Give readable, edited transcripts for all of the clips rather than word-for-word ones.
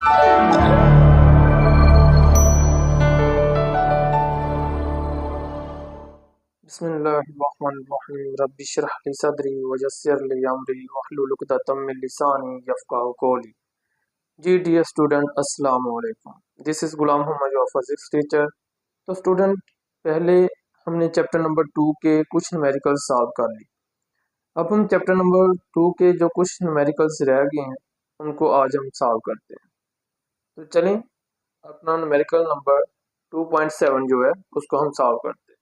बिस्मिल्लाहिर्रहमानिर्रहीम रब्बि इश्रह ली सदरी वयस्सिर ली अमरी वहलुल उक़दतम मिन लिसानी यफ़क़हू क़ौली। जी डियर स्टूडेंट, अस्सलाम वालेकुम। This is Ghulam Mohammad your physics teacher. तो स्टूडेंट, पहले हमने चैप्टर नंबर 2 के कुछ न्यूमेरिकल्स सॉल्व कर ली। अब हम चैप्टर नंबर 2 के जो कुछ न्यूमेरिकल्स रह गए हैं उनको आज हम सॉल्व करते हैं। तो चलें अपना न्यूमेरिकल नंबर 2.7 जो है उसको हम सॉल्व करते हैं।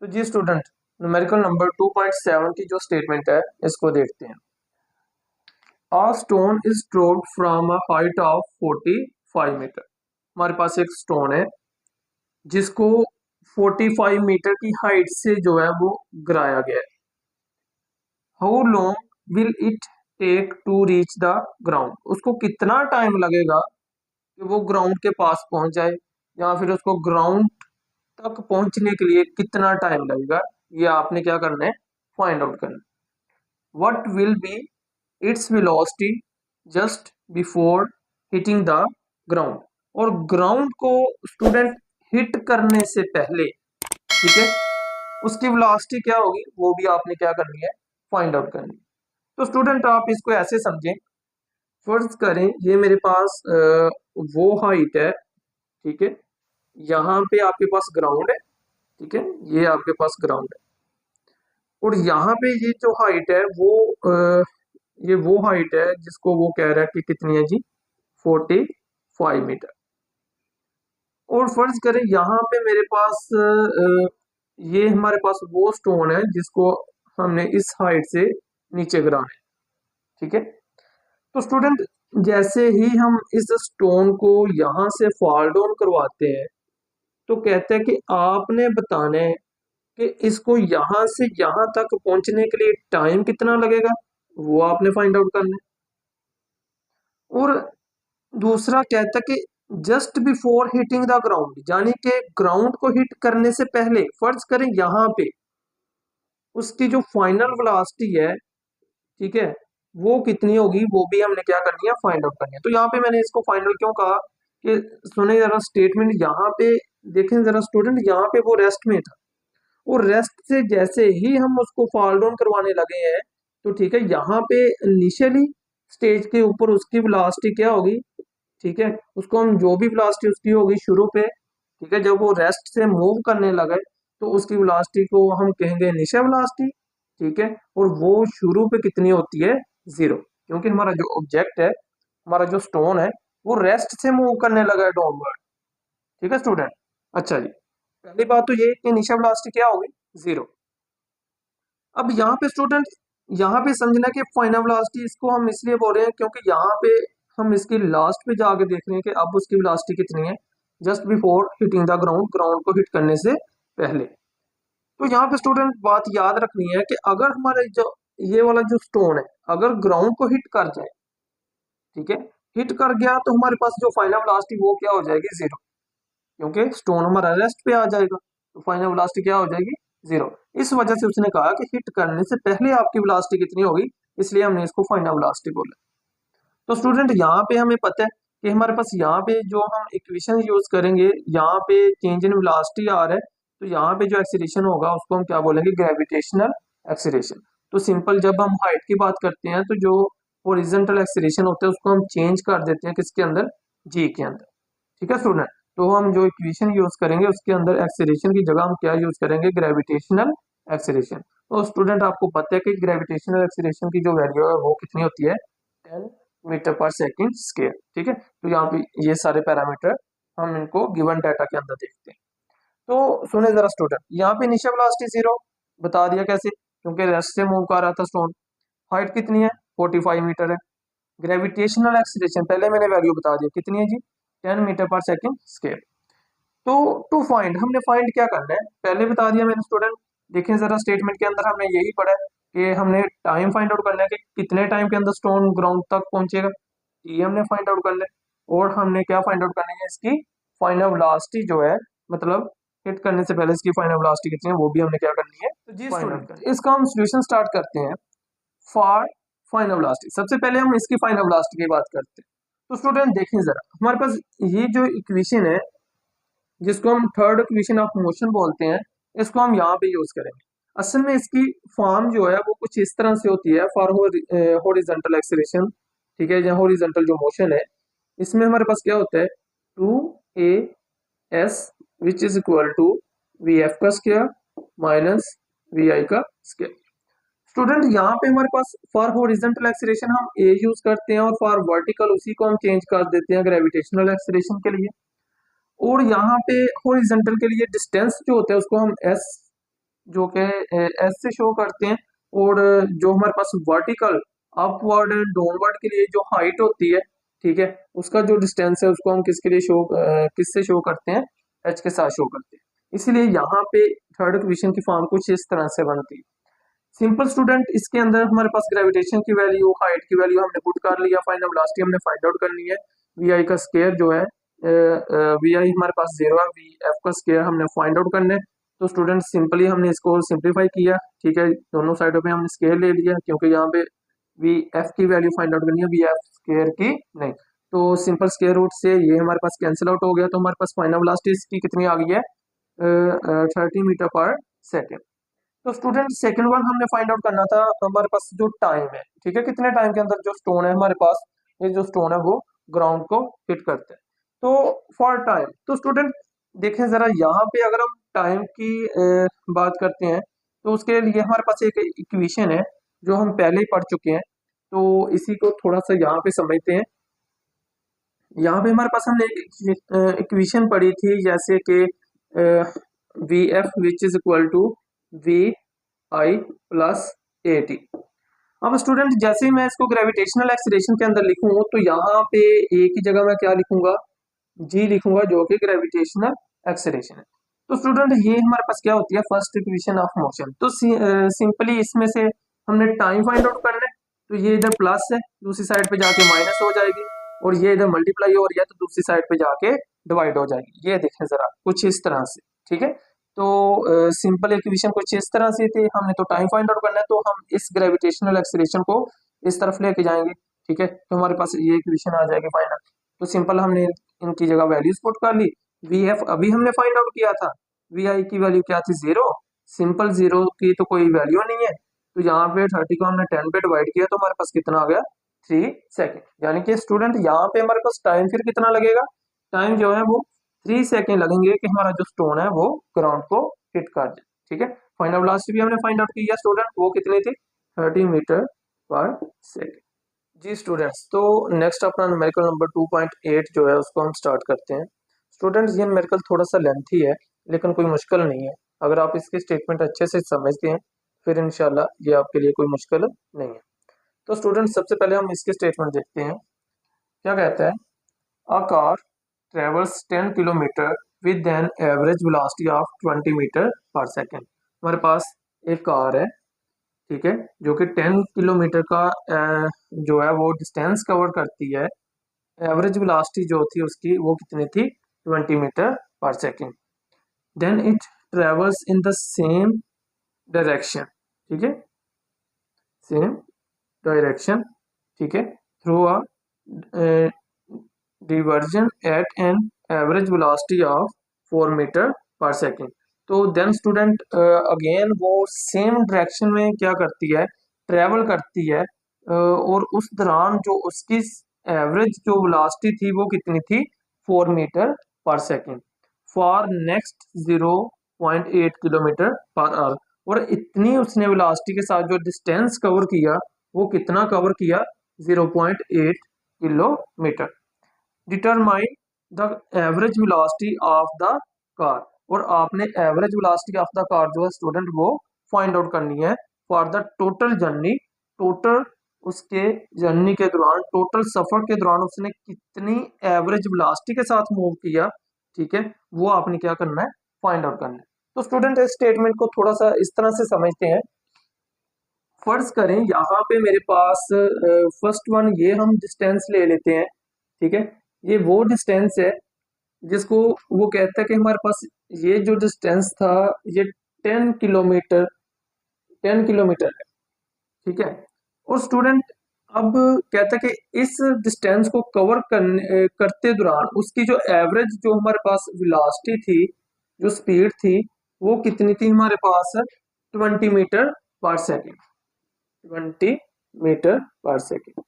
तो जी स्टूडेंट, न्यूमेरिकल नंबर 2.7 की जो स्टेटमेंट है इसको देखते हैं। A stone is dropped from a height of 45 metre. हमारे पास एक स्टोन है जिसको 45 मीटर की हाइट से जो है वो गिराया गया है। How long will it take to reach the ground? उसको कितना टाइम लगेगा कि वो ग्राउंड के पास पहुंच जाए, या फिर उसको ग्राउंड तक पहुंचने के लिए कितना टाइम लगेगा, ये आपने क्या करना है, फाइंड आउट करना है। What will be its velocity just before hitting the ground? और ग्राउंड को स्टूडेंट हिट करने से पहले, ठीक है, उसकी वेलोसिटी क्या होगी वो भी आपने क्या करनी है, फाइंड आउट करनी है। तो स्टूडेंट आप इसको ऐसे समझें, फर्ज करें ये मेरे पास वो हाइट है, ठीक है, यहाँ पे आपके पास ग्राउंड है, ठीक है, ये आपके पास ग्राउंड है, और यहाँ पे ये जो हाइट है ये वो हाइट है जिसको वो कह रहा है कि कितनी है जी, 45 मीटर। और फर्ज करें यहाँ पे मेरे पास ये हमारे पास वो स्टोन है जिसको हमने इस हाइट से नीचे गिराना है, ठीक है। तो स्टूडेंट जैसे ही हम इस स्टोन को यहाँ से फॉल डाउन करवाते हैं तो कहते हैं कि आपने बताना है कि इसको यहाँ से यहाँ तक पहुंचने के लिए टाइम कितना लगेगा, वो आपने फाइंड आउट करना है। और दूसरा कहता है कि just before hitting the ground, यानी कि ग्राउंड को हिट करने से पहले फर्ज करें यहाँ पे उसकी जो फाइनल वेलोसिटी है, ठीक है, वो कितनी होगी वो भी हमने क्या करनी है, फाइंड आउट करनी है। तो यहाँ पे मैंने इसको फाइनल क्यों कहा कि सुने जरा स्टेटमेंट, यहाँ पे देखें जरा स्टूडेंट, यहाँ पे वो रेस्ट में था और रेस्ट से जैसे ही हम उसको फॉल डाउन करवाने लगे हैं तो ठीक है, यहाँ पे इनिशियली स्टेज के ऊपर उसकी वेलोसिटी क्या होगी, ठीक है, उसको हम जो भी वेलोसिटी उसकी होगी शुरू पे, ठीक है, जब वो रेस्ट से मूव करने लगे तो उसकी वेलोसिटी को हम कहेंगे इनिशियल वेलोसिटी, ठीक है, और वो शुरू पे कितनी होती है, 0, क्योंकि हमारा जो ऑब्जेक्ट है, हमारा जो स्टोन है, वो रेस्ट से मूव करने लगा है डाउनवर्ड, ठीक है स्टूडेंट। अच्छा जी, पहली बात तो ये कि इनिशियल वेलोसिटी क्या होगी, 0। अब यहाँ पे स्टूडेंट, यहाँ पे समझना कि फाइनल वेलोसिटी इसको हम इसलिए बोल रहे हैं क्योंकि यहाँ पे हम इसकी लास्ट पे जाके देख रहे हैं कि अब उसकी वेलोसिटी कितनी है, just before hitting the ground, ground को हिट करने से पहले। तो यहाँ पे स्टूडेंट बात याद रखनी है कि अगर हमारे जो ये वाला जो स्टोन है अगर ग्राउंड को हिट कर जाए, ठीक है, हिट कर गया तो हमारे पास जो फाइनल वेलोसिटी वो क्या हो जाएगी, 0, क्योंकि स्टोन हमारा रेस्ट पे आ जाएगा, तो फाइनल वेलोसिटी क्या हो जाएगी, 0। इस वजह से उसने कहा कि हिट करने से पहले आपकी वेलोसिटी कितनी होगी, इसलिए हमने इसको फाइनल वेलोसिटी बोला। तो स्टूडेंट यहाँ पे हमें पता है कि हमारे पास यहाँ पे जो हम इक्वेशन यूज करेंगे, यहाँ पे चेंज इन वेलोसिटी आ रहा है, तो यहाँ पे जो एक्सीलरेशन होगा उसको हम क्या बोलेंगे, ग्रेविटेशनल एक्सीलरेशन। तो सिंपल जब हम हाइट की बात करते हैं तो जो हॉरिजॉन्टल एक्सीलरेशन होता है उसको हम चेंज कर देते हैं किसके अंदर, जी के अंदर, ठीक है स्टूडेंट। तो हम जो इक्वेशन यूज करेंगे उसके अंदर एक्सीलरेशन की जगह हम क्या यूज करेंगे, ग्रेविटेशनल एक्सीलरेशन। तो स्टूडेंट आपको पता है कि ग्रेविटेशनल एक्सीलरेशन की जो वैल्यू है वो कितनी होती है, 10 मीटर पर सेकंड स्क्वायर, ठीक है। तो यहाँ पे ये सारे पैरामीटर हम इनको गिवन डाटा के अंदर देखते हैं। तो सुने जरा स्टूडेंट, यहाँ पे इनिशियल वेलोसिटी 0 बता दिया कैसे, क्योंकि रेस्ट से मूव कर रहा था स्टोन। हाइट कितनी है, 45 मीटर है। ग्रेविटेशनल एक्सीलरेशन पहले मैंने वैल्यू बता दिया कितनी है जी, 10 मीटर पर सेकंड स्क्वायर। तो टू फाइंड, हमने फाइंड क्या करना है पहले बता दिया मैंने स्टूडेंट। देखें जरा स्टेटमेंट के अंदर हमने यही पढ़ा है कि हमने टाइम फाइंड आउट करना है कि कितने टाइम के अंदर स्टोन ग्राउंड तक पहुंचेगा, ये हमने फाइंड आउट करना है। और हमने क्या फाइंड आउट करनी है, इसकी फाइनल वेलोसिटी जो है, मतलब हिट करने से पहले इसकी फाइनल वेलोसिटी कितनी है वो भी हमने क्या करनी है, तो जी स्टूडेंट इसका हम सोल्यूशन स्टार्ट करते हैं फॉर फाइनल वेलोसिटी। सबसे पहले हम इसकी फाइनल वेलोसिटी की बात करते हैं। तो स्टूडेंट देखें जरा, हमारे पास ये जो इक्वेशन है जिसको हम थर्ड इक्वेशन ऑफ मोशन बोलते हैं, इसको हम यहाँ पे यूज करेंगे। असल में इसकी फॉर्म जो है वो कुछ इस तरह से होती है फॉर हॉरिजॉन्टल एक्सीलरेशन, ठीक है, या हॉरिजॉन्टल जो मोशन है, इसमें हमारे पास क्या होता है, 2a s which is equal to V F का स्क्वायर माइनस वी आई का स्क्वायर। स्टूडेंट यहाँ पे हमारे पास फॉर हॉरिजॉन्टल एक्सीलरेशन हम a यूज करते हैं और फॉर वर्टिकल उसी को हम चेंज कर देते हैं ग्रेविटेशनल एक्सीलरेशन के लिए। और यहाँ पे हॉरिजॉन्टल के लिए डिस्टेंस जो होता है उसको हम s जो कि s से शो करते हैं। और जो हमारे पास वर्टिकल अपवर्ड एंड डाउनवर्ड के लिए जो हाइट होती है, ठीक है, उसका जो डिस्टेंस है उसको हम किसके लिए शो किससे शो करते हैं, h के साथ शो करते हैं। इसीलिए यहाँ पे थर्ड इक्वेशन की फॉर्म कुछ इस तरह से बनती है। सिंपल स्टूडेंट, इसके अंदर हमारे पास ग्रेविटेशन की वैल्यू, हाइट की वैल्यू हमने पुट कर लिया, फाइनल वेलोसिटी हमने फाइंड आउट करनी है, वी आई का स्क्वायर जो है, वी आई हमारे पास 0 है, वी एफ का स्क्वायर हमने फाइंड आउट करना है। तो स्टूडेंट सिंपली हमने इसको सिंप्लीफाई किया, ठीक है, दोनों साइडों पे हमने स्क्वायर ले लिया क्योंकि यहाँ पे वी एफ की वैल्यू फाइंड आउट करनी है, वी एफ स्क्वायर की नहीं। तो सिंपल स्क्वायर रूट से ये हमारे पास कैंसिल आउट हो गया, तो हमारे पास फाइनल वेलोसिटी इसकी कितनी आ गई है, 30 मीटर पर सेकेंड। तो स्टूडेंट सेकंड वन हमने फाइंड आउट करना था हमारे पास जो टाइम है, ठीक है, कितने टाइम के अंदर जो स्टोन है हमारे पास, ये जो स्टोन है वो ग्राउंड को हिट करते हैं। तो फॉर टाइम, तो स्टूडेंट देखें जरा, यहाँ पे अगर हम टाइम की बात करते हैं तो उसके लिए हमारे पास एक इक्वेशन है जो हम पहले ही पढ़ चुके हैं। तो इसी को थोड़ा सा यहाँ पे समझते हैं। यहाँ पे हमारे पास हमने एक इक्वेशन पढ़ी थी, जैसे कि V F which is equal to V I plus A T. अब स्टूडेंट जैसे ही मैं इसको ग्रेविटेशनल एक्सीलरेशन के अंदर लिखूं तो यहाँ पे एक ही जगह मैं क्या लिखूंगा, जी लिखूंगा, जो कि ग्रेविटेशनल एक्सीलरेशन है। तो स्टूडेंट ये हमारे पास क्या होती है, फर्स्ट इक्वेशन ऑफ मोशन। तो सिंपली इसमें से हमने टाइम फाइंड आउट करना है, तो ये इधर प्लस है, दूसरी साइड पे जाके माइनस हो जाएगी, और ये इधर मल्टीप्लाई हो रही है तो दूसरी साइड पे जाके डिवाइड हो जाएगी। ये देखें जरा कुछ इस तरह से, ठीक है। तो सिंपल इक्वेशन कुछ इस तरह से थी, हमने तो टाइम फाइंड आउट करना है, तो हम इस ग्रेविटेशनल एक्सीलरेशन को इस तरफ लेके जाएंगे, ठीक है, तो हमारे पास ये इक्वेशन आ जाएगी फाइनल। तो सिंपल हमने इनकी जगह वैल्यूज पुट कर ली। वी एफ अभी हमने फाइंड आउट किया था, वी आई की वैल्यू क्या थी, 0। सिंपल 0 की तो कोई वैल्यू नहीं है, तो यहाँ पे 30 को हमने 10 पे डिवाइड किया तो हमारे पास कितना आ गया, 3 सेकेंड। यानी कि स्टूडेंट यहाँ पे हमारे पास टाइम फिर कितना लगेगा, टाइम जो है वो 3 सेकेंड लगेंगे कि हमारा जो स्टोन है वो ग्राउंड को हिट कर जाए, ठीक है। फाइनल वेलोसिटी भी हमने फाइंड आउट किया स्टूडेंट, वो कितनी थी, 30 मीटर पर सेकेंड। जी स्टूडेंट्स, तो नेक्स्ट अपना न्यूमेरिकल नंबर 2.8 जो है उसको हम स्टार्ट करते हैं। स्टूडेंट्स ये न्यूमेरिकल थोड़ा सा लेंथी है लेकिन कोई मुश्किल नहीं है, अगर आप इसके स्टेटमेंट अच्छे से समझते हैं फिर इंशाल्लाह ये आपके लिए कोई मुश्किल नहीं है। तो स्टूडेंट्स सबसे पहले हम इसके स्टेटमेंट देखते हैं। क्या कहता है, a car travels 10 kilometre with an average velocity of 20 metre per second. हमारे पास एक कार है, ठीक है, जो कि 10 किलोमीटर का जो है वो डिस्टेंस कवर करती है। एवरेज वेलोसिटी जो थी उसकी वो कितनी थी, 20 metre per second. Then it travels in the same direction, ठीक है, सेम डायरेक्शन, ठीक है, through a diversion at an average velocity of 4 metre per second. तो देन स्टूडेंट अगेन वो सेम डायरेक्शन में क्या करती है, ट्रेवल करती है, और उस दौरान जो उसकी एवरेज जो वेलोसिटी थी वो कितनी थी, 4 metre per second for next 0.8 kilometre per hour. और इतनी उसने वेलोसिटी के साथ जो डिस्टेंस कवर किया वो कितना कवर किया, 0.8 kilometre. Determine the average velocity of the car, और आपने average velocity of the car जो है स्टूडेंट वो फाइंड आउट करनी है for the total journey. Total उसके जर्नी के दौरान, टोटल सफर के दौरान उसने कितनी एवरेज वेलोसिटी के साथ मूव किया, ठीक है, वो आपने क्या करना है, फाइंड आउट करना है। तो स्टूडेंट इस स्टेटमेंट को थोड़ा सा इस तरह से समझते हैं। फर्ज करें यहाँ पे मेरे पास फर्स्ट वन ये हम डिस्टेंस ले लेते हैं, ठीक है, ये वो डिस्टेंस है जिसको वो कहता है कि हमारे पास ये जो डिस्टेंस था ये 10 किलोमीटर है, ठीक है। और स्टूडेंट अब कहता है कि इस डिस्टेंस को कवर करते दौरान उसकी जो एवरेज जो हमारे पास वेलोसिटी थी, जो स्पीड थी, वो कितनी थी हमारे पास? 20 metre per second. 20 metre per second.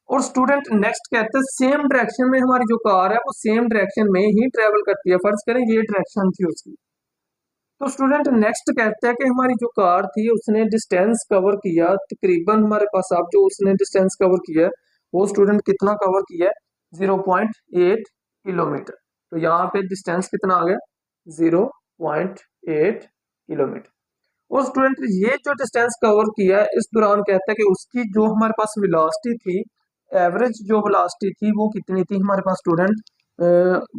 और स्टूडेंट नेक्स्ट कहते हैं सेम डायरेक्शन में हमारी जो कार है वो सेम डायरेक्शन में ही ट्रेवल करती है। फर्ज करें ये डायरेक्शन थी उसकी। तो स्टूडेंट नेक्स्ट कहते हैं कि हमारी जो कार थी उसने डिस्टेंस कवर किया तकरीबन, हमारे पास अब जो उसने डिस्टेंस कवर किया है वो स्टूडेंट कितना कवर किया है? 0.8 किलोमीटर। तो यहाँ पे डिस्टेंस कितना आ गया? 0.8 किलोमीटर। और स्टूडेंट ये जो डिस्टेंस कवर किया है इस दौरान कहता है कि उसकी जो हमारे पास वेलोसिटी थी, एवरेज जो वेलोसिटी थी वो कितनी थी हमारे पास स्टूडेंट?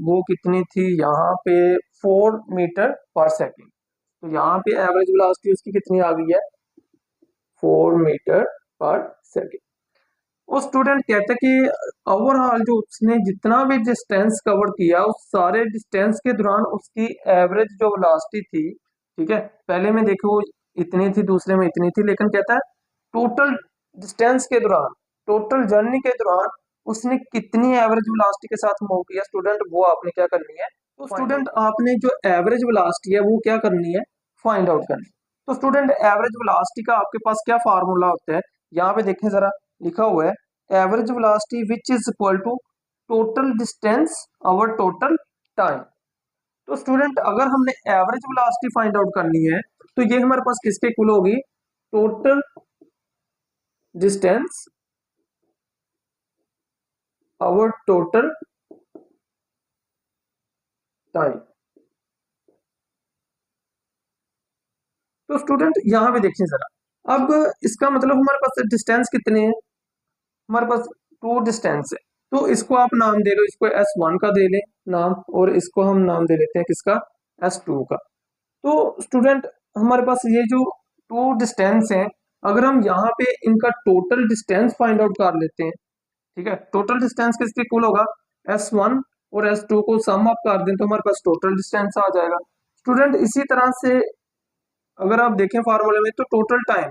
वो कितनी थी यहाँ पे? 4 मीटर पर सेकेंड। तो यहाँ पे एवरेज वेलोसिटी उसकी कितनी आ गई है? 4 मीटर पर सेकेंड। वो स्टूडेंट कहता है कि ओवरऑल जो उसने जितना भी डिस्टेंस कवर किया उस सारे डिस्टेंस के दौरान उसकी एवरेज जो वेलोसिटी थी, ठीक है, पहले में देखो इतनी थी, दूसरे में इतनी थी, लेकिन कहता है टोटल डिस्टेंस के दौरान, टोटल जर्नी के दौरान उसने कितनी एवरेज वेलोसिटी के साथ मूव किया स्टूडेंट, वो आपने क्या करनी है? तो स्टूडेंट आपने जो एवरेज वेलोसिटी है वो क्या करनी है? फाइंड आउट करनी है। तो स्टूडेंट एवरेज वेलोसिटी का आपके पास क्या फार्मूला होता है? यहाँ पे देखें जरा, लिखा हुआ है average velocity which is equal to total distance over total time. तो स्टूडेंट अगर हमने एवरेज वेलोसिटी फाइंड आउट करनी है तो ये हमारे पास किसके इक्वल होगी? Total distance over total time. तो स्टूडेंट यहां पे देखिए जरा, अब इसका मतलब हमारे पास डिस्टेंस कितने हैं? हमारे पास 2 डिस्टेंस है। तो इसको आप नाम दे लो, इसको S1 का दे लें नाम, और इसको हम नाम दे लेते हैं किसका? S2 का। तो स्टूडेंट हमारे पास ये जो 2 डिस्टेंस हैं, अगर हम यहाँ पे इनका टोटल डिस्टेंस फाइंड आउट कर लेते हैं, ठीक है, टोटल डिस्टेंस किसके इक्वल होगा? S1 और S2 को सम अप कर दें तो हमारे पास टोटल डिस्टेंस आ जाएगा। स्टूडेंट इसी तरह से अगर आप देखें फार्मूले में तो टोटल टाइम,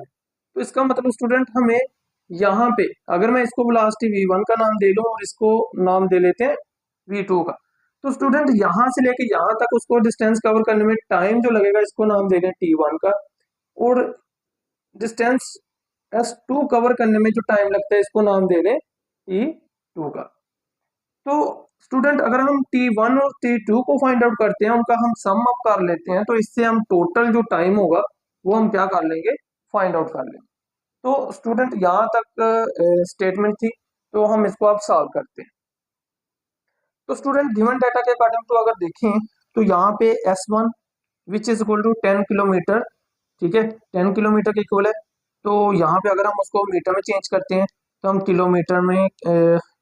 तो इसका मतलब स्टूडेंट हमें यहाँ पे अगर मैं इसको वेलोसिटी V1 का नाम दे लूं और इसको नाम दे लेते हैं V2 का, तो स्टूडेंट यहाँ से लेके यहाँ तक उसको डिस्टेंस कवर करने में टाइम जो लगेगा इसको नाम दे दें T1 का, और डिस्टेंस S2 कवर करने में जो टाइम लगता है इसको नाम दे दें T2 का। तो स्टूडेंट अगर हम T1 और T2 को फाइंड आउट करते हैं, उनका हम सम अप कर लेते हैं, तो इससे हम टोटल जो टाइम होगा वो हम क्या कर लेंगे? फाइंड आउट कर लेंगे। तो स्टूडेंट यहाँ तक स्टेटमेंट थी, तो हम इसको अब सॉल्व करते हैं। तो स्टूडेंट गिवन डाटा के अकॉर्डिंग तो अगर देखें तो यहाँ पे S1 which is equal to 10 kilometre, ठीक है, 10 किलोमीटर के इक्वल है। तो यहाँ पे अगर हम उसको मीटर में चेंज करते हैं तो हम किलोमीटर में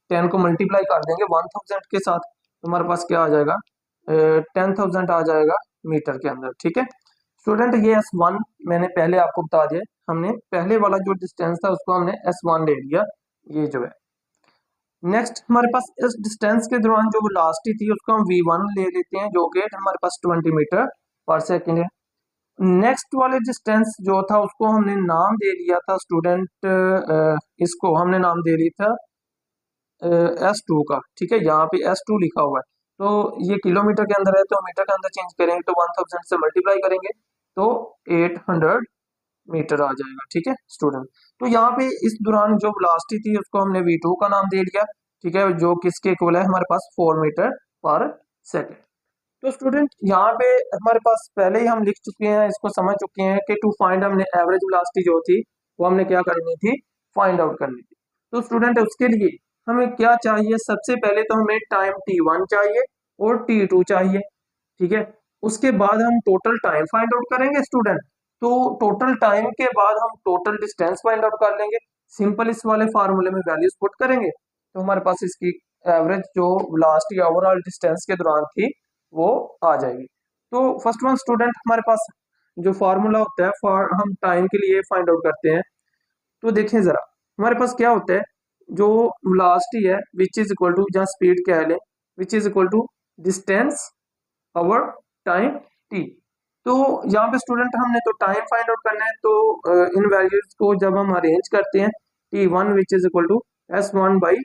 10 को मल्टीप्लाई कर देंगे 1000 के साथ, तो हमारे पास क्या आ जाएगा? 10,000 आ जाएगा मीटर के अंदर, ठीक है। स्टूडेंट ये S1 मैंने पहले आपको बता दिया, हमने पहले वाला जो डिस्टेंस था उसको हमने S1 ले लिया, ये जो है। नेक्स्ट हमारे पास इस डिस्टेंस के दौरान जो वेलोसिटी थी उसको हम V1 ले लेते हैं, जो कि हमारे पास 20 मीटर पर सेकेंड है। नेक्स्ट वाले डिस्टेंस जो था उसको हमने नाम दे लिया था स्टूडेंट, इसको हमने नाम दे लिया था S2 का, ठीक है, यहाँ पे S2 लिखा हुआ है। तो ये किलोमीटर के अंदर है तो मीटर के अंदर चेंज करेंगे तो 1000 से मल्टीप्लाई करेंगे तो 800 मीटर आ जाएगा, ठीक है स्टूडेंट। तो यहाँ पे इस दौरान जो वेलोसिटी थी उसको हमने V2 का नाम दे लिया, ठीक है, जो किसके इक्वल है हमारे पास 4 मीटर पर सेकेंड। तो स्टूडेंट यहाँ पे हमारे पास पहले ही हम लिख चुके हैं, इसको समझ चुके हैं कि टू फाइंड हमने एवरेज वेलोसिटी जो थी वो हमने क्या करनी थी? फाइंड आउट करनी थी। तो स्टूडेंट उसके लिए हमें क्या चाहिए? सबसे पहले तो हमें टाइम T1 चाहिए और T2 चाहिए, ठीक है। उसके बाद हम टोटल टाइम फाइंड आउट करेंगे स्टूडेंट। तो टोटल टाइम के बाद हम टोटल डिस्टेंस फाइंड आउट कर लेंगे, सिंपल इस वाले फार्मूले में वैल्यूज पुट करेंगे तो हमारे पास इसकी एवरेज जो वेलोसिटी ओवरऑल डिस्टेंस के दौरान थी वो आ जाएगी। तो फर्स्ट वन स्टूडेंट हमारे पास जो फार्मूला होता है फॉर हम टाइम के लिए फाइंड आउट करते हैं, तो देखें जरा हमारे पास क्या होता है, जो वेलोसिटी है विच इज इक्वल टू, जहाँ स्पीड कह लें, which is equal to distance over time T. तो यहाँ पे स्टूडेंट हमने तो टाइम फाइंड आउट करना है, तो इन वैल्यूज को जब हम अरेंज करते हैं T1 which is equal to S1 by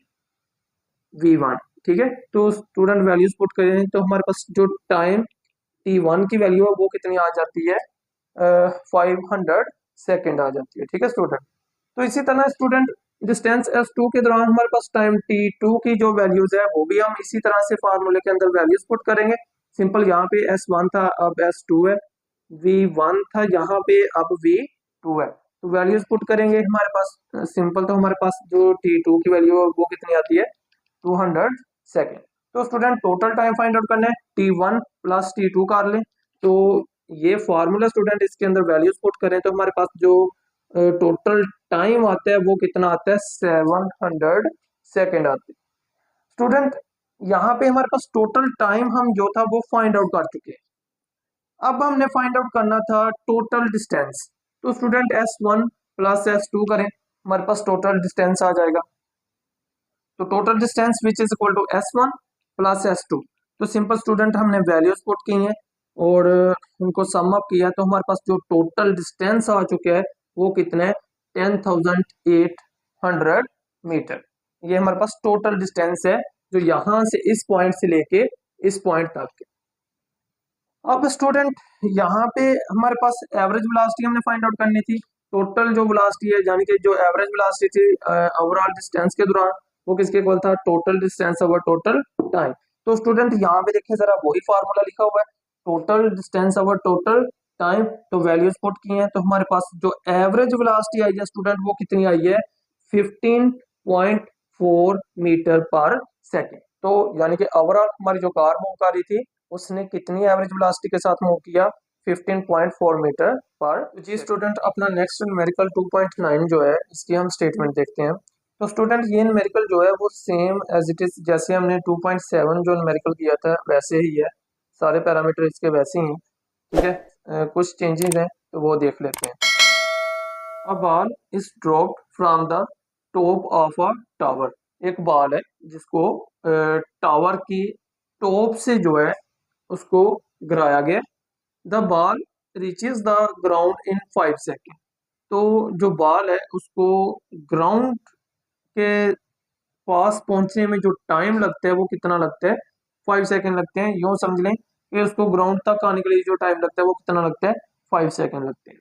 V1। ठीक है, तो स्टूडेंट वैल्यूज पुट करें तो हमारे पास जो टाइम T1 की वैल्यू है वो कितनी आ जाती है, 500 सेकेंड आ जाती है। ठीक है स्टूडेंट, तो इसी तरह स्टूडेंट डिस्टेंस S2 के दौरान हमारे पास टाइम T2 की जो वैल्यूज है वो भी हम इसी तरह से फार्मूले के अंदर वैल्यूज पुट करेंगे। सिंपल, यहाँ पे S1 था अब S2 है, V1 था यहाँ पे अब V2 है, तो वैल्यूज पुट करेंगे हमारे पास। सिंपल, तो हमारे पास जो T2 की वैल्यू है वो कितनी आती है, 200 सेकेंड। तो student total time find out करना है, T1 प्लस T2 कर लें, तो ये फॉर्मूला स्टूडेंट इसके अंदर वैल्यूज पुट करें तो हमारे पास जो टोटल टाइम आता है वो कितना आता है, 700 सेकेंड आती है। स्टूडेंट यहाँ पे हमारे पास टोटल टाइम हम जो था वो फाइंड आउट कर चुके हैं। अब हमने फाइंड आउट करना था टोटल डिस्टेंस, तो स्टूडेंट S1 प्लस S2 करें, हमारे पास टोटल डिस्टेंस आ जाएगा। तो total distance which is equal to S1 plus S2। तो सिंपल स्टूडेंट हमने वैल्यूज पुट की हैं और उनको सम अप किया, तो हमारे पास जो टोटल डिस्टेंस आ चुका है वो कितने, 10,800 मीटर। ये हमारे पास टोटल डिस्टेंस है जो यहाँ से इस पॉइंट से लेके इस पॉइंट तक है। अब स्टूडेंट यहाँ पे हमारे पास एवरेज वेलोसिटी हमने फाइंड आउट करनी थी। टोटल जो वेलोसिटी है यानी कि जो एवरेज वेलोसिटी थी ओवरऑल डिस्टेंस के दौरान वो किसके इक्वल था, total distance over total time. तो स्टूडेंट यहाँ पे देखिए जरा वही फार्मूला लिखा हुआ है, total distance over total time, तो वैल्यूज पुट की हैं, तो हमारे पास जो एवरेज वेलोसिटी आई है स्टूडेंट वो कितनी आई है, 15.4 मीटर पर सेकेंड। तो यानी कि ओवरऑल हमारी जो कार मूव कर रही थी उसने कितनी एवरेज वेलोसिटी के साथ मूव किया, 15.4 मीटर पर। जी स्टूडेंट, अपना नेक्स्ट न्यूमेरिकल 2.9 जो है इसकी हम स्टेटमेंट देखते हैं। तो स्टूडेंट ये न्यूमेरिकल जो है वो सेम एज इट इज जैसे हमने 2.7 जो न्यूमेरिकल किया था वैसे ही है, सारे पैरामीटर इसके वैसे ही हैं। ठीक है, कुछ चेंजेस हैं तो वो देख लेते हैं। A ball is dropped from the top of a tower. एक बॉल है जिसको टावर की टॉप से जो है उसको गिराया गया। The ball reaches the ground in 5 second. तो जो बॉल है उसको ग्राउंड के पास पहुंचने में जो टाइम लगता है वो कितना लगता है, 5 सेकेंड लगते हैं। यूं समझ लें कि उसको ग्राउंड तक आने के लिए जो टाइम लगता है वो कितना लगता है, 5 सेकेंड लगते हैं।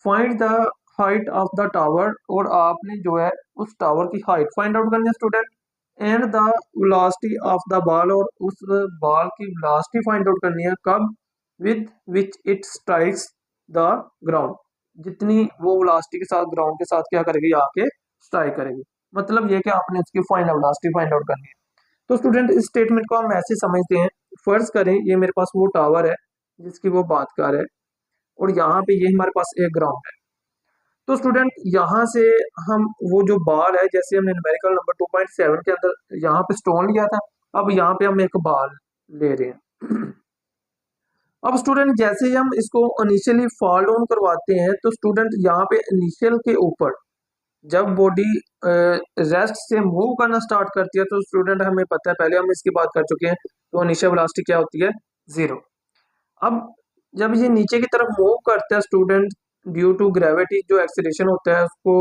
Find the height of the tower, और आपने जो है उस टावर की हाइट फाइंड आउट करनी है student. And the velocity of the ball, और उस बॉल की वेलोसिटी फाइंड आउट करनी है कब, with which it strikes the ground, जितनी वो वेलोसिटी के साथ ग्राउंड के साथ क्या करेगी, आके स्ट्राइक करेगी। मतलब ये कि आपने उसकी find out velocity find out करनी है। तो स्टूडेंट इस स्टेटमेंट को हम ऐसे समझते हैं, फर्ज करें ये मेरे पास वो टावर है जिसकी वो बात कर रहे हैं और यहाँ पे ये हमारे पास एक ग्राउंड है। तो स्टूडेंट यहाँ से हम वो जो बॉल है, जैसे हमने न्यूमेरिकल नंबर 2.7 के अंदर यहाँ पे स्टोन लिया था, अब यहाँ पे हम एक बॉल ले रहे हैं। अब स्टूडेंट जैसे ही हम इसको इनिशियली फॉल डाउन करवाते हैं तो स्टूडेंट यहाँ पे इनिशियल के ऊपर जब बॉडी रेस्ट से मूव करना स्टार्ट करती है तो स्टूडेंट हमें पता है, पहले हम इसकी बात कर चुके हैं, तो इनिशियल वेलोसिटी क्या होती है, 0। अब जब ये नीचे की तरफ मूव करता है स्टूडेंट, ड्यू टू ग्रेविटी जो एक्सीलरेशन होता है उसको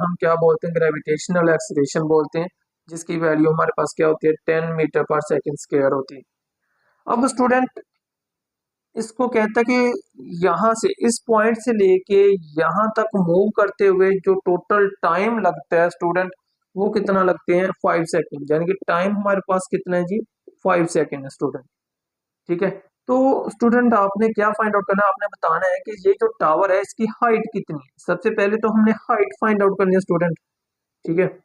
हम क्या बोलते हैं, ग्रेविटेशनल एक्सीलरेशन बोलते हैं, जिसकी वैल्यू हमारे पास क्या होती है, 10 मीटर पर सेकेंड स्क्वायर होती है। अब स्टूडेंट इसको कहता है कि यहाँ से इस पॉइंट से लेके यहाँ तक मूव करते हुए जो टोटल टाइम लगता है स्टूडेंट वो कितना लगते हैं, 5 सेकेंड। यानी कि टाइम हमारे पास कितना है जी, 5 सेकेंड है स्टूडेंट। ठीक है, तो स्टूडेंट आपने क्या फाइंड आउट करना है, आपने बताना है कि ये जो टावर है इसकी हाइट कितनी है। सबसे पहले तो हमने हाइट फाइंड आउट करनी है स्टूडेंट। ठीक है,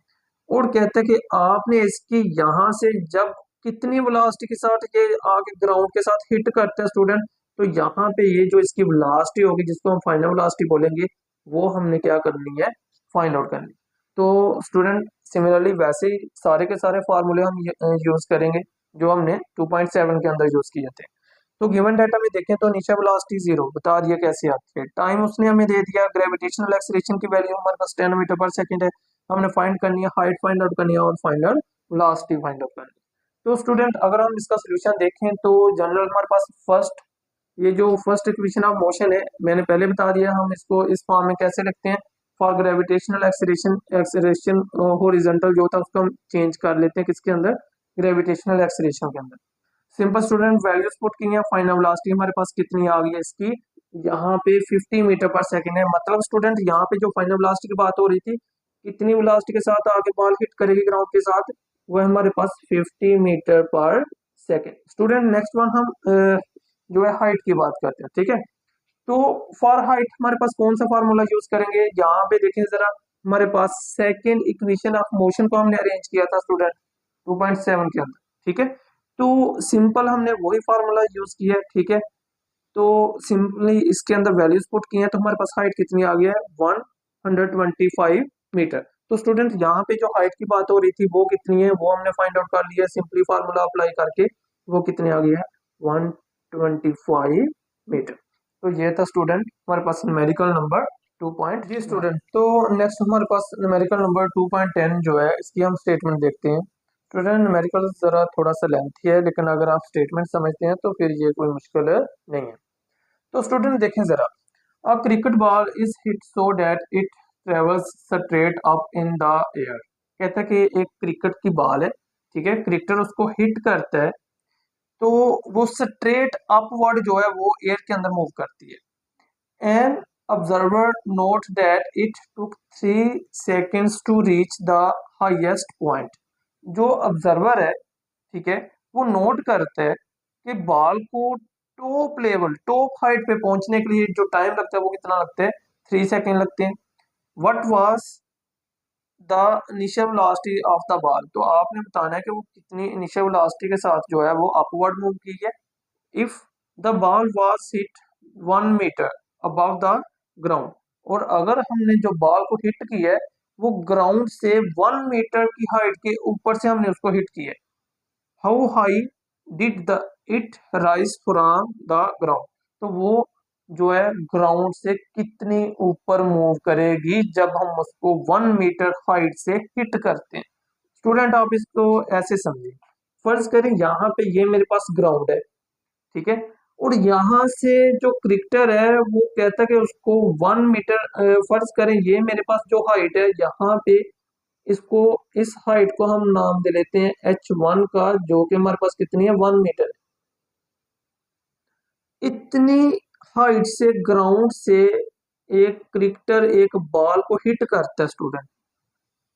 और कहता है कि आपने इसकी यहाँ से जब कितनी वेलोसिटी के साथ ये आगे ग्राउंड के साथ हिट करता है स्टूडेंट, तो यहाँ पे ये जो इसकी वेलोसिटी होगी जिसको हम फाइनल वेलोसिटी बोलेंगे वो हमने क्या करनी है, फाइंड आउट करनी। तो स्टूडेंट सिमिलरली वैसे ही सारे के सारे फार्मूले हम यूज करेंगे जो हमने 2.7 के अंदर यूज किए थे। तो गिवन डाटा में देखें तो इनिशियल वेलोसिटी 0 बता दिया कैसे आती है, टाइम उसने हमें दे दिया, ग्रेविटेशनल एक्सीलरेशन की वैल्यू हमारे पास 10 मीटर पर सेकंड है, हमने फाइंड करनी है, हाइट फाइंड आउट करनी है और फाइनल वेलोसिटी फाइंड आउट करनी है। तो स्टूडेंट अगर हम इसका सोल्यूशन देखें तो जनरल हमारे पास फर्स्ट ये जो फर्स्ट इक्वेशन ऑफ मोशन है मैंने पहले बता दिया, हम इसको इस फॉर्म में कैसे लिखते हैं, फॉर ग्रेविटेशनल एक्सेलरेशन हॉरिजॉन्टल जो होता है उसको हम चेंज कर लेते हैं किसके अंदर, ग्रेविटेशनल एक्सेलरेशन के अंदर। सिंपल स्टूडेंट वैल्यूज पुट की है, फाइनल वेलोसिटी हमारे पास कितनी आ गई है इसकी, यहाँ पे 50 मीटर पर सेकंड है। मतलब स्टूडेंट यहाँ पे जो फाइनल वेलोसिटी की बात हो रही थी, कितनी वेलोसिटी के साथ आगे बॉल हिट करेगी ग्राउंड के साथ, वो है हमारे पास 50 मीटर पर सेकंड। स्टूडेंट नेक्स्ट वन हम जो है हाइट की बात करते हैं, ठीक है। तो फॉर हाइट हमारे पास कौन सा फार्मूला यूज करेंगे, यहाँ पे देखें जरा, हमारे पास सेकेंड इक्वेशन ऑफ मोशन को हमने अरेंज किया था स्टूडेंट 2.7 के अंदर, ठीक है। तो सिंपल हमने वही फार्मूला यूज किया है, ठीक है। तो सिंपली इसके अंदर वैल्यूज पुट किए हैं, तो हमारे पास हाइट कितनी आ गई है 125 मीटर। तो स्टूडेंट यहाँ पे जो हाइट की बात हो रही थी वो कितनी है वो हमने फाइंड आउट कर लिया सिंपली फार्मूला अप्लाई करके, वो कितनी आ गई है 125 मीटर। तो ये था स्टूडेंट हमारे पास न्यूमेरिकल नंबर 2. जी स्टूडेंट, तो नेक्स्ट हमारे पास न्यूमेरिकल नंबर 2.10 जो है इसकी हम स्टेटमेंट देखते हैं। स्टूडेंट न्यूमेरिकल जरा थोड़ा सा लेंथी है, लेकिन अगर आप स्टेटमेंट समझते हैं तो फिर ये कोई मुश्किल नहीं है। तो स्टूडेंट देखें जरा, a cricket ball is hit so that it travels straight up in the air. कहता है कि एक क्रिकेट की बॉल है, ठीक है, क्रिकेटर उसको हिट करता है तो वो स्ट्रेट अपवर्ड जो है वो एयर के अंदर मूव करती है। An observer note that it took 3 seconds to reach the highest point. जो ऑब्जर्वर है, ठीक है, वो नोट करता है कि बॉल को टॉप लेवल टॉप हाइट पे पहुंचने के लिए जो टाइम लगता है वो कितना लगता है, 3 सेकेंड लगते हैं। What was the initial velocity of the ball, तो आपने बताना है कि वो कितनी इनिशियल वेलोसिटी के साथ जो है वो अपवर्ड मूव की है। If the ball was hit 1 metre above the ground, और अगर हमने जो बॉल को हिट की है वो ग्राउंड से 1 मीटर की हाइट के ऊपर से हमने उसको हिट की है, how high did the it rise from the ground, तो वो जो है ग्राउंड से कितनी ऊपर मूव करेगी जब हम उसको 1 मीटर हाइट से हिट करते हैं। स्टूडेंट आप इसको ऐसे समझिए, फर्ज करें यहाँ पे ये मेरे पास ग्राउंड है, ठीक है, और यहाँ से जो क्रिकेटर है वो कहता है कि उसको 1 मीटर, फर्ज करें ये मेरे पास जो हाइट है यहाँ पे, इसको इस हाइट को हम नाम दे लेते हैं h1 का, जो कि हमारे पास कितनी है 1 मीटर। इतनी हाइट से ग्राउंड से एक क्रिकेटर एक बॉल को हिट करता है स्टूडेंट।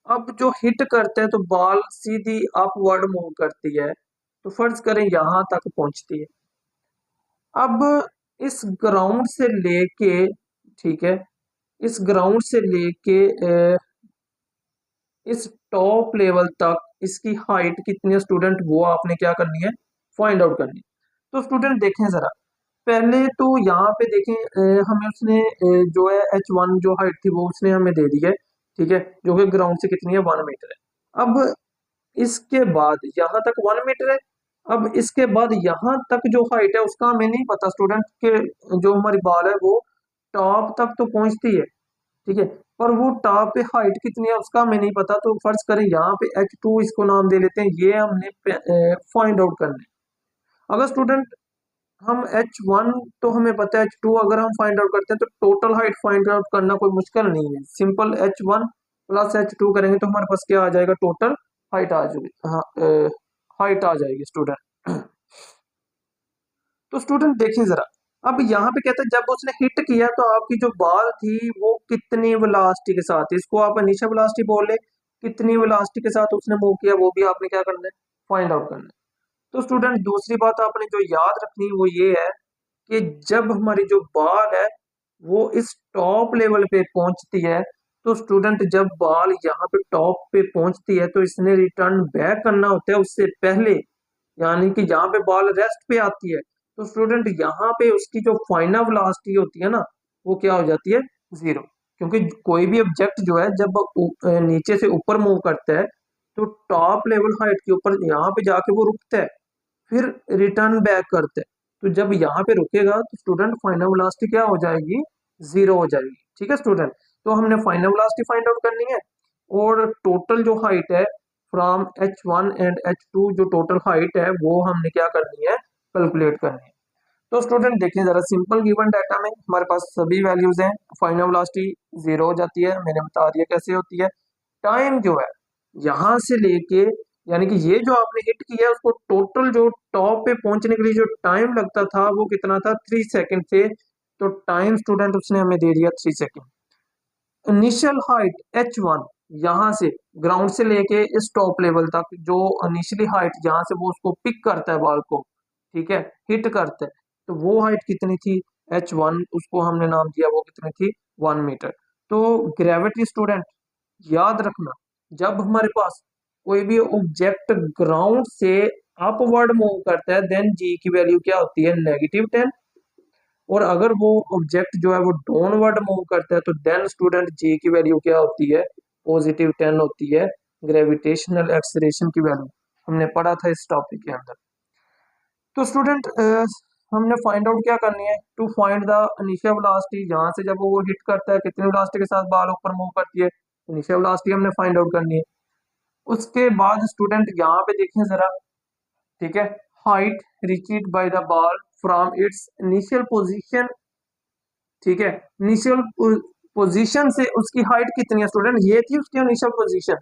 अब जो हिट करता है तो बॉल सीधी अपवर्ड मूव करती है, तो फर्ज करें यहां तक पहुंचती है। अब इस ग्राउंड से लेके, ठीक है, इस ग्राउंड से लेके इस टॉप लेवल तक इसकी हाइट कितनी है स्टूडेंट, वो आपने क्या करनी है फाइंड आउट करनी है। तो स्टूडेंट देखें जरा, पहले तो यहाँ पे देखें, हमें उसने जो है h1 जो हाइट थी वो उसने हमें दे दी है, ठीक है, जो कि ग्राउंड से कितनी है 1 मीटर है। अब इसके बाद यहाँ तक 1 मीटर है। अब इसके बाद यहाँ तक जो हाइट है उसका हमें नहीं पता स्टूडेंट के, जो हमारी बॉल है वो टॉप तक तो पहुंचती है, ठीक है, पर वो टॉप पे हाइट कितनी है उसका हमें नहीं पता। तो फर्ज करें यहाँ पे h2 इसको नाम दे लेते हैं, ये हमने फाइंड आउट करना है। अगर स्टूडेंट हम h1 तो हमें पता है, h2 अगर हम फाइंड आउट करते हैं तो टोटल हाइट फाइंड आउट करना कोई मुश्किल नहीं है, सिंपल h1 प्लस h2 करेंगे तो हमारे पास क्या आ जाएगा, टोटल हाइट आ जाएगी, हाँ हाइट आ जाएगी स्टूडेंट। तो स्टूडेंट देखिए जरा, अब यहाँ पे कहता है जब उसने हिट किया तो आपकी जो बॉल थी वो कितनी वेलोसिटी के साथ, इसको आप इनिशियल वेलोसिटी बोल ले, कितनी वेलोसिटी के साथ उसने मूव किया वो भी आपने क्या करना है फाइंड आउट करना है। तो स्टूडेंट दूसरी बात आपने जो याद रखनी वो ये है कि जब हमारी जो बॉल है वो इस टॉप लेवल पे पहुंचती है, तो स्टूडेंट जब बॉल यहाँ पे टॉप पे पहुंचती है तो इसने रिटर्न बैक करना होता है उससे पहले, यानी कि यहाँ पे बॉल रेस्ट पे आती है, तो स्टूडेंट यहाँ पे उसकी जो फाइनल वेलोसिटी होती है ना वो क्या हो जाती है 0। क्योंकि कोई भी ऑब्जेक्ट जो है जब नीचे से ऊपर मूव करता है तो टॉप लेवल हाइट के ऊपर यहाँ पे जाके वो रुकता है, फिर रिटर्न बैक करते हैं। तो जब यहाँ पे रुकेगा तो स्टूडेंट फाइनल वेलोसिटी क्या हो जाएगी 0 हो जाएगी, ठीक है स्टूडेंट। तो हमने फाइनल वेलोसिटी फाइंड आउट करनी है, और टोटल जो हाइट है फ्रॉम h1 एंड h2 जो टोटल हाइट है वो हमने क्या करनी है कैलकुलेट करनी है। तो स्टूडेंट देखिए जरा, सिंपल गिवन डाटा में हमारे पास सभी वैल्यूज हैं। फाइनल वेलोसिटी 0 हो जाती है, मैंने बता दिया कैसे होती है। टाइम जो है यहां से लेके, यानी कि ये जो आपने हिट किया है उसको टोटल जो टॉप पे पहुंचने के लिए जो टाइम लगता था वो कितना था, 3 सेकंड थे। तो टाइम स्टूडेंट उसने हमें दे दिया 3 सेकंड। इनिशियल हाइट H1, यहाँ से ग्राउंड से लेके इस टॉप लेवल तक जो इनिशियली हाइट जहां से वो उसको पिक करता है बॉल को, ठीक है, हिट करता है, तो वो हाइट कितनी थी, H1, उसको हमने नाम दिया, वो कितनी थी, 1 मीटर। तो ग्रेविटी स्टूडेंट याद रखना, जब हमारे पास कोई भी ऑब्जेक्ट ग्राउंड से अपवर्ड मूव करता है देन जी की वैल्यू क्या होती है, -10। और अगर वो ऑब्जेक्ट जो है वो डाउनवर्ड मूव करता है तो देन स्टूडेंट जी की वैल्यू क्या होती है, +10 होती है। ग्रेविटेशनल एक्सीलरेशन की वैल्यू हमने पढ़ा था इस टॉपिक के अंदर। तो स्टूडेंट हमने फाइंड आउट क्या करनी है, to find the initial velocity, जहां से जब वो हिट करता है कितनी वेलोसिटी के साथ बाल ऊपर मूव करती है, इनिशियल वेलोसिटी हमने फाइंड आउट करनी है। उसके बाद स्टूडेंट यहाँ पे देखिए जरा, ठीक है, height reached by the ball from its initial position, ठीक है, इनिशियल पोजीशन से उसकी हाइट कितनी है स्टूडेंट, ये थी उसकी इनिशियल पोजीशन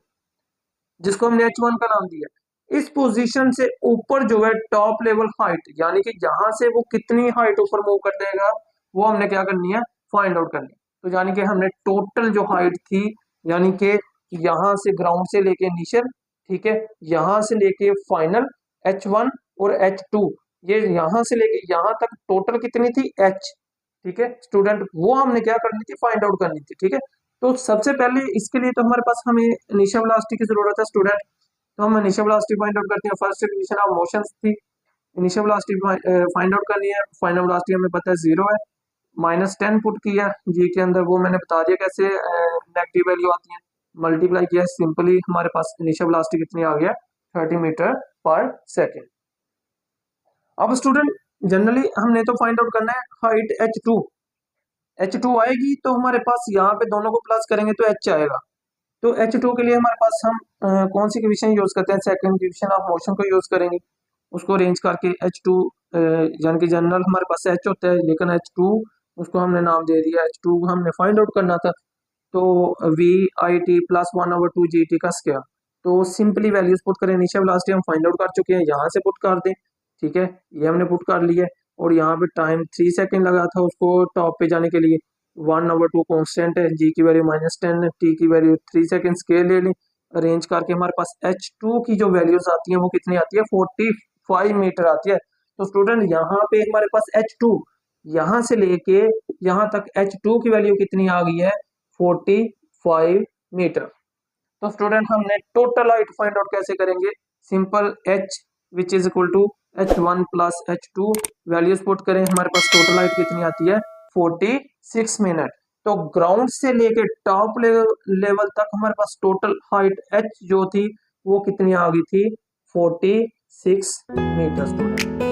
जिसको हमने H1 का नाम दिया। इस पोजीशन से ऊपर जो है टॉप लेवल हाइट, यानी कि जहां से वो कितनी हाइट ऊपर मूव कर देगा, वो हमने क्या करनी है, फाइंड आउट करनी है। तो यानी कि हमने टोटल जो हाइट थी, यानी कि यहां से ग्राउंड से लेके इनिशियल, ठीक है, यहां से लेके फाइनल H1 और H2, ये यहां से लेके यहां तक टोटल कितनी थी, H, ठीक है स्टूडेंट, वो हमने क्या करनी थी, फाइंड आउट करनी थी, ठीक है। तो सबसे पहले इसके लिए तो हमारे पास हमें इनिशियल वेलोसिटी की जरूरत है स्टूडेंट। तो हम इनिशियल वेलोसिटी फाइंड आउट करते हैं। फर्स्ट इक्वेशन ऑफ मोशंस थी, इनिशियल वेलोसिटी फाइंड आउट करनी है। फाइनल वेलोसिटी हमें पता है 0 है, -10 पुट किया जी के अंदर, वो मैंने बता दिया कैसे नेगेटिव वैल्यू आती है, मल्टीप्लाई किया, सिंपली हमारे पास इनिशियल वेलोसिटी कितनी आ गया, 30 मीटर पर सेकेंड। अब स्टूडेंट जनरली हमने तो फाइंड आउट करना है हाइट H2 आएगी, तो हमारे पास यहाँ पे दोनों को प्लस करेंगे तो H आएगा। तो H2 के लिए हमारे पास हम कौन सी इक्वेशन यूज करते हैं, सेकंड इक्वेशन ऑफ मोशन को यूज करेंगे। उसको अरेंज करके H2, यानी कि जनरल हमारे पास H होता है, लेकिन H2 उसको हमने नाम दे दिया, H2 हमने फाइंड आउट करना था। तो VIT प्लस 1/2 GT का स्क्वायर। तो सिंपली वैल्यूज पुट करें, इनिशियल वेलोसिटी हम फाइंड आउट कर चुके हैं, यहाँ से पुट कर दें, ठीक है, ये हमने पुट कर लिया। और यहाँ पे टाइम 3 सेकेंड लगा था उसको टॉप पे जाने के लिए, 1/2 कॉन्स्टेंट है, जी की वैल्यू -10, टी की वैल्यू 3 सेकेंड, स्केल ले लें, अरेंज करके हमारे पास H2 की जो वैल्यूज आती है वो कितनी आती है, 45 मीटर आती है। तो स्टूडेंट यहाँ पे हमारे पास H2 यहाँ से लेके यहाँ तक H2 की वैल्यू कितनी आ गई है, 45 मीटर। तो स्टूडेंट हमने टोटल हाइट फाइंड आउट कैसे करेंगे, simple H which is equal to H1 plus H2, values put करें, हमारे पास टोटल हाइट कितनी आती है, 46 मिनट। तो ग्राउंड से लेके टॉप लेवल तक हमारे पास टोटल हाइट H जो थी वो कितनी आ गई थी, 46 मीटर स्टूडेंट।